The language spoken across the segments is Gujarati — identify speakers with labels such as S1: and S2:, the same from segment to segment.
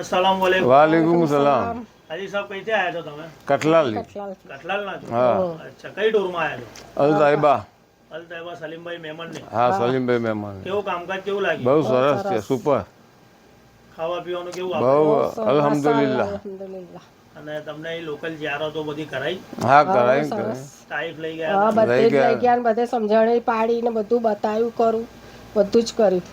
S1: अस्सलाम वालेकुम।
S2: वालेकुम सलाम।
S1: हाजी साहब कैसे आया છો તમે?
S2: कटलाल
S1: કઠલાલ ના છો?
S2: હા
S1: અચ્છા, કઈ ટૂરમાં આવ્યા છો?
S2: અલ તાઇબા
S1: અલ તૈબા સલીમભાઈ મેમણ ને.
S2: હા સલીમભાઈ મહેમાન
S1: કેવું કામકાજ કેવું લાગ્યું?
S2: બહુ સરસ છે સુપર
S1: ખાવા પીવાનું કેવું
S2: બહુ
S1: આપણે?
S2: અલ્હમ્દુલિલ્લાહ
S1: અને તમને એ લોકલ જ્યારતો બધી કરાઈ?
S2: હા કરાઈ કરાઈ
S1: તારીફ લઈ ગયા હતા?
S3: બધે જ
S2: લઈ ગયા.
S3: લઈ ગયા ને બધે સમજણ પાડી ને બધું બતાવ્યું કરું બધું જ કર્યું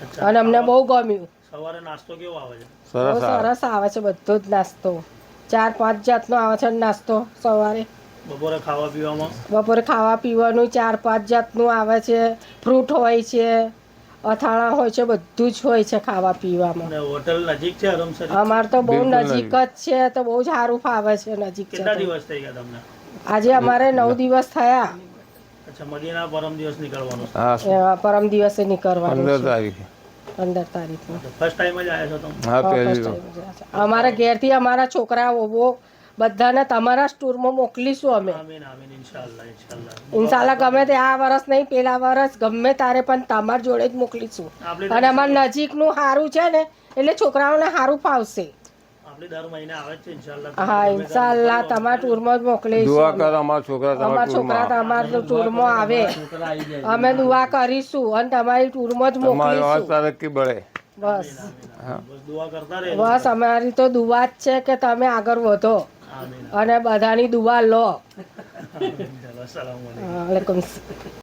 S1: અચ્છા,
S3: અને અમને બહુ ગમ્યું.
S1: સવારે નાસ્તો કેવો આવે છે?
S3: બહુ
S2: સરસ આવે
S3: સરસ આવે છે બધો જ નાસ્તો 4-5 જાતનો આવે છે નાસ્તો સવારે.
S1: બપોરે ખાવા પીવામાં?
S3: બપોરે ખાવા પીવાનું 4-5 જાતનું આવે છે. ફ્રૂટ હોય છે, અથાણા હોય છે, બધું જ હોય છે ખાવા પીવામાં.
S1: અને હોટલ નજીક છે હરમસર?
S3: અમારે તો બહુ
S2: બિલકુલ
S3: નજીક જ છે તો બહુ સારું ફાવે છે નજીક છે
S1: કેટલા
S3: તો.
S1: દિવસ થઈ ગયા તમને?
S3: આજે અમારે 9 દિવસ થયા.
S1: અચ્છા, મદીના પરમ દિવસ નીકળવાનું છે?
S2: હા
S3: પરમ દિવસે નીકળવાનું
S2: 15
S3: છે
S2: તારીખે
S3: 15 તારીખનું.
S1: ફર્સ્ટ ટાઈમ જ આવ્યા છો તમે?
S2: હા
S3: first
S2: પહેલી
S3: time જ આવ્યા છે. અમારા ઘેરથી અમારા છોકરાઓ બધાને તમારા સ્ટોરમાં મોકલીશું અમે.
S1: આમીન આમીન, ઇન્શાઅલ્લાહ ઇન્શાઅલ્લાહ.
S3: ઇન્શાલ્લાહ ગમે તે આ વર્ષ નહીં પેલા વર્ષ ગમે તારે પણ તમારા જોડે જ મોકલીશું.
S1: આપણે
S3: અને અમારા નજીકનું સારું છે ને એટલે છોકરાઓને સારું ફાવશે.
S1: આપણે દર મહિને આવે જ છે ઇન્શાઅલ્લાહ.
S3: હા ઇન્શાલ્લાહ તમારા ટૂરમાં જ
S2: દુઆ
S3: મોકલીશું.
S2: કરો અમારા છોકરા
S3: અમારા છોકરા તમારા ટૂરમાં આવે અમે દુઆ કરીશું અને તમારી ટૂરમાં જ
S2: તમારી વાત
S3: મોકલીશું.
S2: તરક્કી બળે
S3: બસ
S1: બસ દુઆ કરતા રહે.
S3: બસ અમારી તો દુઆ જ છે કે તમે આગળ વધો
S1: આમીન
S3: અને બધાની દુઆ લો.
S1: આમીન. ચલો, અસ્સલામુ અલૈકુમ.
S3: વાલેકુમ